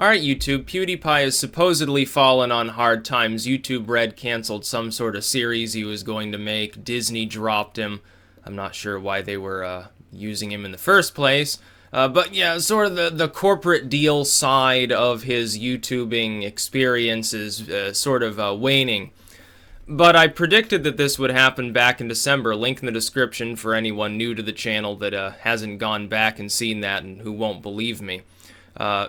Alright, YouTube, PewDiePie has supposedly fallen on hard times. YouTube Red canceled some sort of series he was going to make. Disney dropped him. I'm not sure why they were using him in the first place. But yeah, sort of the corporate deal side of his YouTubing experience is sort of waning. But I predicted that this would happen back in December. Link in the description for anyone new to the channel that hasn't gone back and seen that and who won't believe me.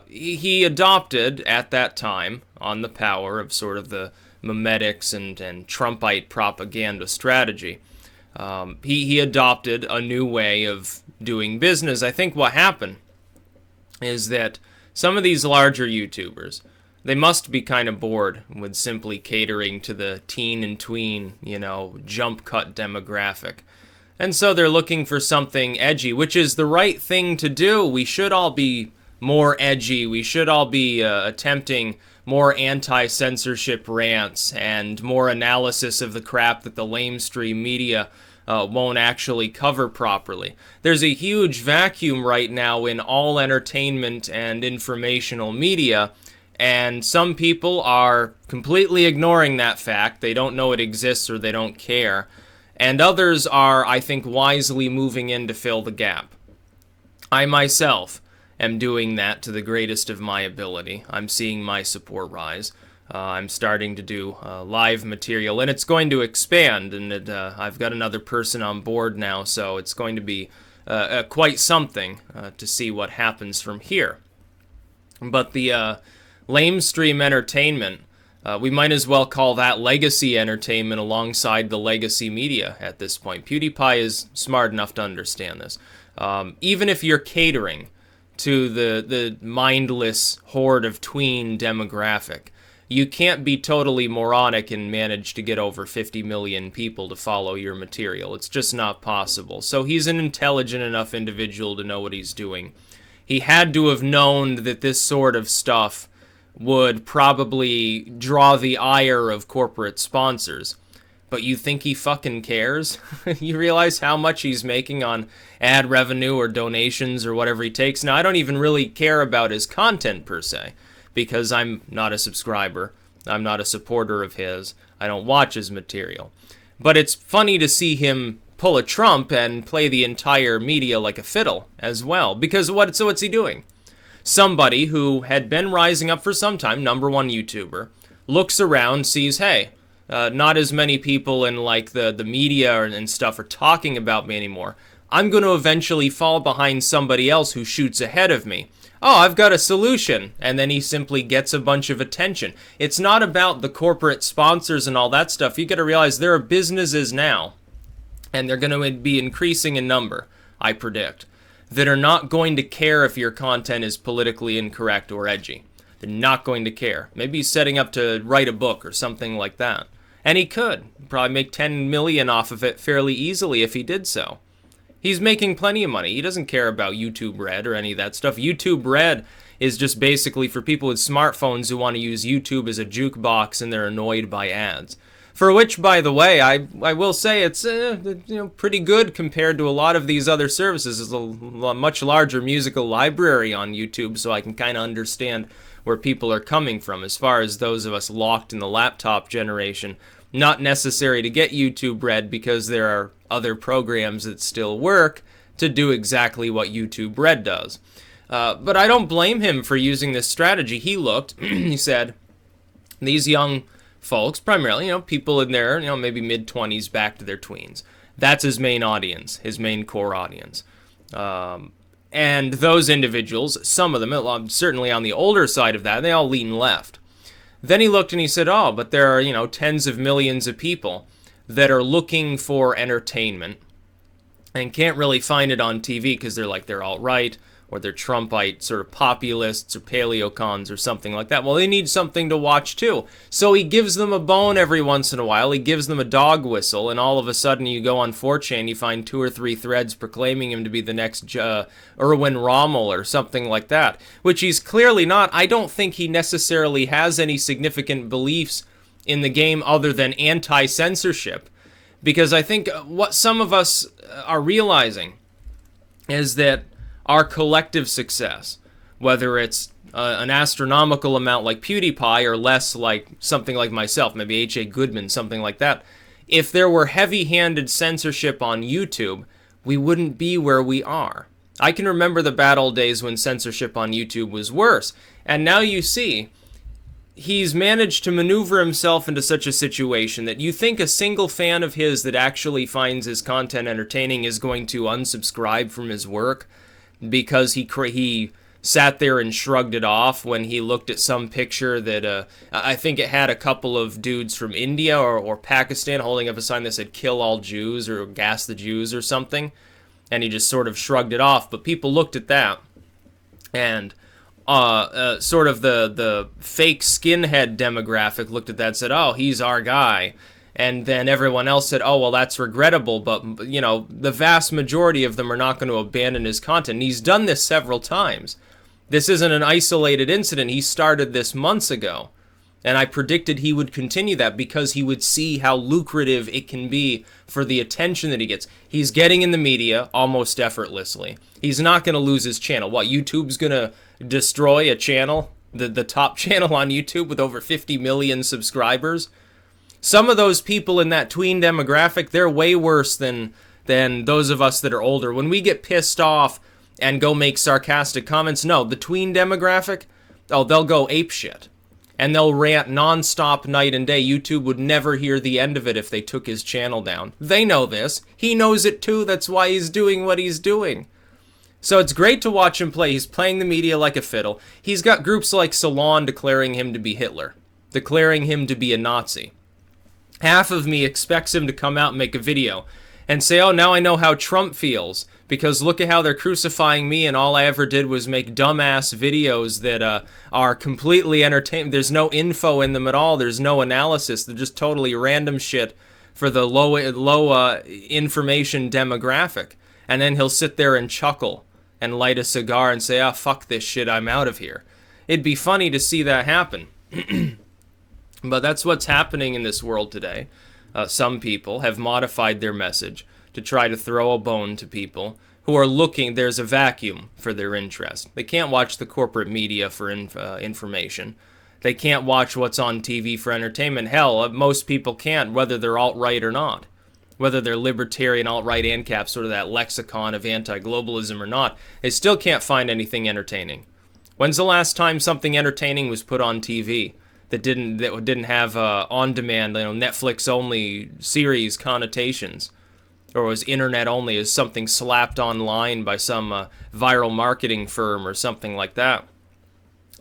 He adopted, at that time, on the power of sort of the memetics and Trumpite propaganda strategy, he adopted a new way of doing business. I think what happened is that some of these larger YouTubers, they must be kind of bored with simply catering to the teen and tween, jump cut demographic. And so they're looking for something edgy, which is the right thing to do. We should all be more edgy. We should all be attempting more anti-censorship rants and more analysis of the crap that the lamestream media won't actually cover properly. There's a huge vacuum right now in all entertainment and informational media, and some people are completely ignoring that fact. They don't know it exists or they don't care. And others are, I think, wisely moving in to fill the gap. I myself am doing that to the greatest of my ability. I'm seeing my support rise. I'm starting to do live material, and it's going to expand, and I've got another person on board now, so it's going to be quite something to see what happens from here. But the lamestream entertainment, we might as well call that legacy entertainment alongside the legacy media at this point. PewDiePie is smart enough to understand this. Even if you're catering to the mindless horde of tween demographic, you can't be totally moronic and manage to get over 50 million people to follow your material. It's just not possible. So he's an intelligent enough individual to know what he's doing. He had to have known that this sort of stuff would probably draw the ire of corporate sponsors. But you think he fucking cares? You realize how much he's making on ad revenue or donations or whatever he takes? Now, I don't even really care about his content per se, because I'm not a subscriber. I'm not a supporter of his. I don't watch his material. But it's funny to see him pull a Trump and play the entire media like a fiddle as well. Because what's he doing? Somebody who had been rising up for some time, #1 YouTuber, looks around, sees, hey, not as many people in like the media and stuff are talking about me anymore. I'm going to eventually fall behind somebody else who shoots ahead of me. Oh, I've got a solution. And then he simply gets a bunch of attention. It's not about the corporate sponsors and all that stuff. You got to realize there are businesses now, and they're going to be increasing in number, I predict, that are not going to care if your content is politically incorrect or edgy. They're not going to care. Maybe he's setting up to write a book or something like that. And he could probably make 10 million off of it fairly easily if he did so. He's making plenty of money. He doesn't care about YouTube Red or any of that stuff. YouTube Red is just basically for people with smartphones who want to use YouTube as a jukebox and they're annoyed by ads. For which, by the way, I will say it's pretty good compared to a lot of these other services. There's a much larger musical library on YouTube, so I can kind of understand where people are coming from. As far as those of us locked in the laptop generation, not necessary to get YouTube Red because there are other programs that still work to do exactly what YouTube Red does. But I don't blame him for using this strategy. He looked, he said, these young folks, primarily, people in their, maybe mid-20s back to their tweens. That's his main audience, his main core audience. And those individuals, some of them, certainly on the older side of that, they all lean left. Then he looked and he said, oh, but there are, tens of millions of people that are looking for entertainment and can't really find it on TV because they're alt-right, or they're Trumpite sort of populists or paleocons or something like that. Well, they need something to watch too. So he gives them a bone every once in a while. He gives them a dog whistle, and all of a sudden you go on 4chan, you find 2 or 3 threads proclaiming him to be the next Erwin Rommel or something like that, which he's clearly not. I don't think he necessarily has any significant beliefs in the game other than anti-censorship, because I think what some of us are realizing is that our collective success whether it's an astronomical amount like PewDiePie or less like something like myself, maybe H.A. Goodman, something like that. If there were heavy-handed censorship on YouTube, we wouldn't be where we are. I can remember the bad old days when censorship on YouTube was worse, and now you see he's managed to maneuver himself into such a situation that you think a single fan of his that actually finds his content entertaining is going to unsubscribe from his work because he sat there and shrugged it off when he looked at some picture that I think it had a couple of dudes from India or Pakistan holding up a sign that said "Kill all Jews" or "Gas the Jews" or something, and he just sort of shrugged it off. But people looked at that and sort of the fake skinhead demographic looked at that and said, oh, he's our guy. And then everyone else said, oh, well, that's regrettable. But, you know, the vast majority of them are not going to abandon his content. And he's done this several times. This isn't an isolated incident. He started this months ago. And I predicted he would continue that because he would see how lucrative it can be for the attention that he gets. He's getting in the media almost effortlessly. He's not going to lose his channel. What, YouTube's going to destroy a channel? The top channel on YouTube with over 50 million subscribers? Some of those people in that tween demographic, they're way worse than those of us that are older. When we get pissed off and go make sarcastic comments, no, the tween demographic, oh, they'll go apeshit. And they'll rant nonstop night and day. YouTube would never hear the end of it if they took his channel down. They know this. He knows it too. That's why he's doing what he's doing. So it's great to watch him play. He's playing the media like a fiddle. He's got groups like Salon declaring him to be Hitler, declaring him to be a Nazi. Half of me expects him to come out and make a video and say, oh, now I know how Trump feels, because look at how they're crucifying me, and all I ever did was make dumbass videos that are completely entertaining. There's no info in them at all. There's no analysis. They're just totally random shit for the low information demographic. And then he'll sit there and chuckle and light a cigar and say, fuck this shit, I'm out of here. It'd be funny to see that happen. But that's what's happening in this world today. Some people have modified their message to try to throw a bone to people who are looking. There's a vacuum for their interest. They can't watch the corporate media for information. They can't watch what's on TV for entertainment. Hell, most people can't, whether they're alt-right or not. Whether they're libertarian, alt-right, ANCAP, sort of that lexicon of anti-globalism or not, they still can't find anything entertaining. When's the last time something entertaining was put on TV that didn't have on-demand, Netflix-only series connotations, or was internet-only, as something slapped online by some viral marketing firm or something like that?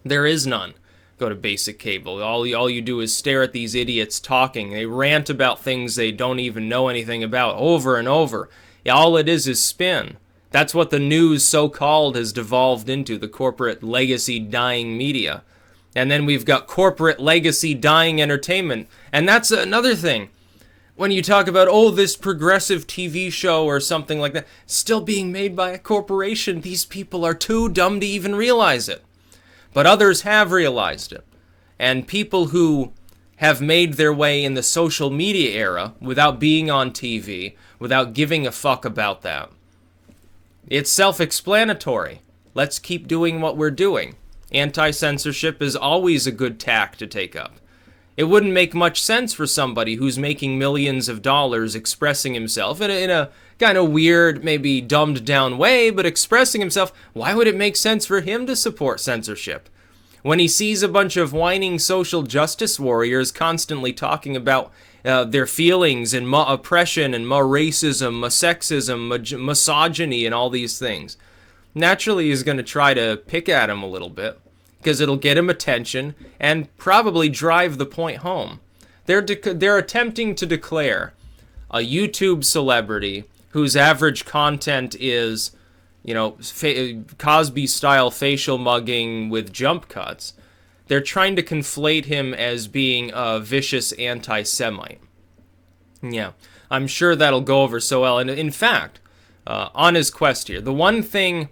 There is none. Go to basic cable. All you do is stare at these idiots talking. They rant about things they don't even know anything about over and over. All it is spin. That's what the news, so-called, has devolved into, the corporate legacy dying media. And then we've got corporate legacy dying entertainment. And that's another thing. When you talk about, this progressive TV show or something like that, still being made by a corporation, these people are too dumb to even realize it. But others have realized it. And people who have made their way in the social media era without being on TV, without giving a fuck about that, it's self-explanatory. Let's keep doing what we're doing. Anti-censorship is always a good tack to take up. It wouldn't make much sense for somebody who's making millions of dollars expressing himself in a kind of weird, maybe dumbed down way, but expressing himself. Why would it make sense for him to support censorship? When he sees a bunch of whining social justice warriors constantly talking about their feelings and oppression and racism, sexism, misogyny, and all these things, naturally he's going to try to pick at him a little bit, because it'll get him attention and probably drive the point home. They're attempting to declare a YouTube celebrity whose average content is, Cosby-style facial mugging with jump cuts. They're trying to conflate him as being a vicious anti-Semite. Yeah, I'm sure that'll go over so well. And in fact, on his quest here, the one thing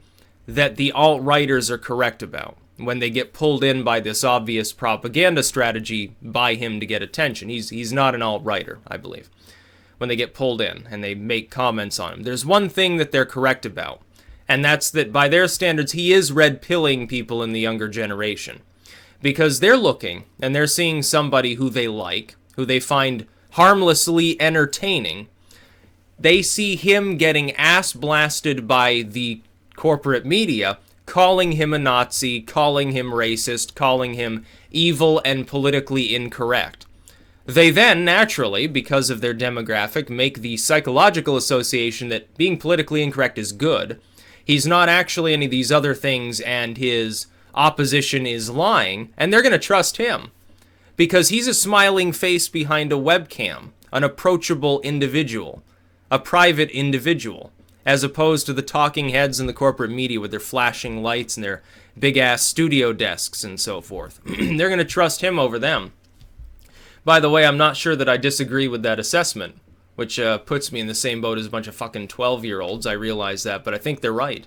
that the alt-righters are correct about when they get pulled in by this obvious propaganda strategy by him to get attention. He's not an alt-righter, I believe. When they get pulled in and they make comments on him, there's one thing that they're correct about, And that's that by their standards, he is red-pilling people in the younger generation. Because they're looking, and they're seeing somebody who they like, who they find harmlessly entertaining. They see him getting ass-blasted by the corporate media, calling him a Nazi, calling him racist, calling him evil and politically incorrect. They then, naturally, because of their demographic, make the psychological association that being politically incorrect is good. He's not actually any of these other things, and his opposition is lying, and they're going to trust him. Because he's a smiling face behind a webcam, an approachable individual, a private individual, as opposed to the talking heads in the corporate media with their flashing lights and their big-ass studio desks and so forth. They're going to trust him over them. By the way, I'm not sure that I disagree with that assessment, which puts me in the same boat as a bunch of fucking 12-year-olds. I realize that, but I think they're right.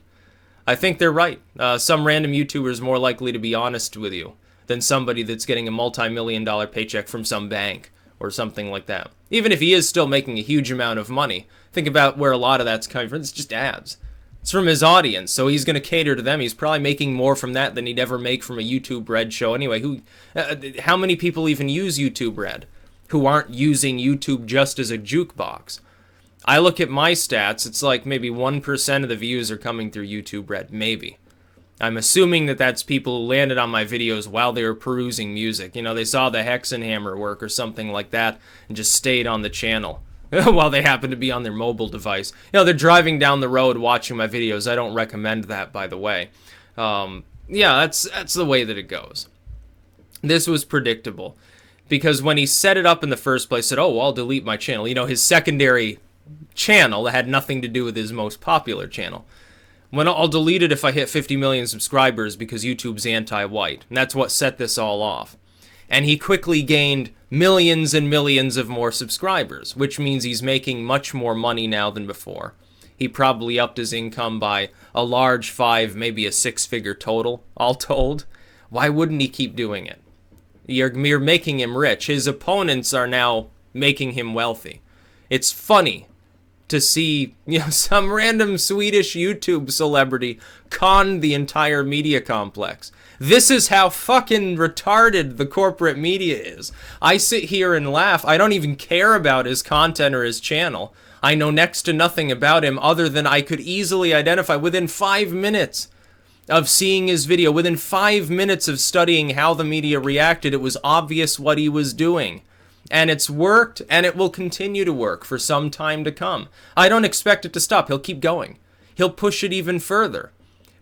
I think they're right. Some random YouTuber is more likely to be honest with you than somebody that's getting a multi-million-dollar paycheck from some bank or something like that. Even if he is still making a huge amount of money, think about where a lot of that's coming from. It's just ads. It's from his audience, so he's going to cater to them. He's probably making more from that than he'd ever make from a YouTube Red show. Anyway, how many people even use YouTube Red who aren't using YouTube just as a jukebox? I look at my stats, it's like maybe 1% of the views are coming through YouTube Red, maybe. I'm assuming that that's people who landed on my videos while they were perusing music. You know, they saw the Hexenhammer work or something like that and just stayed on the channel while they happened to be on their mobile device. You know, they're driving down the road watching my videos. I don't recommend that, by the way. Yeah, that's the way that it goes. This was predictable because when he set it up in the first place, said, oh, well, I'll delete my channel. You know, his secondary channel that had nothing to do with his most popular channel. When I'll delete it if I hit 50 million subscribers because YouTube's anti-white. And that's what set this all off. And he quickly gained millions and millions of more subscribers, which means he's making much more money now than before. He probably upped his income by a large 5, maybe a 6-figure total, all told. Why wouldn't he keep doing it? You're making him rich. His opponents are now making him wealthy. It's funny to see, you know, some random Swedish YouTube celebrity con the entire media complex. This is how fucking retarded the corporate media is. I sit here and laugh. I don't even care about his content or his channel. I know next to nothing about him other than I could easily identify within 5 minutes of seeing his video, within 5 minutes of studying how the media reacted, it was obvious what he was doing. And it's worked, and it will continue to work for some time to come. I don't expect it to stop. He'll keep going. He'll push it even further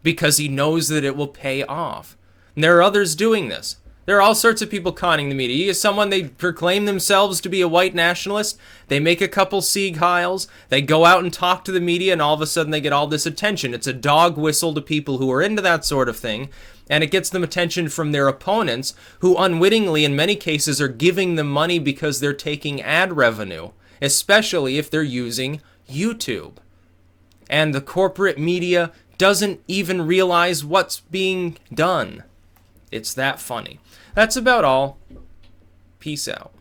because he knows that it will pay off. And there are others doing this. There are all sorts of people conning the media. You get someone, they proclaim themselves to be a white nationalist, they make a couple Sieg Heils, they go out and talk to the media, and all of a sudden they get all this attention. It's a dog whistle to people who are into that sort of thing, and it gets them attention from their opponents, who unwittingly, in many cases, are giving them money because they're taking ad revenue, especially if they're using YouTube. And the corporate media doesn't even realize what's being done. It's that funny. That's about all. Peace out.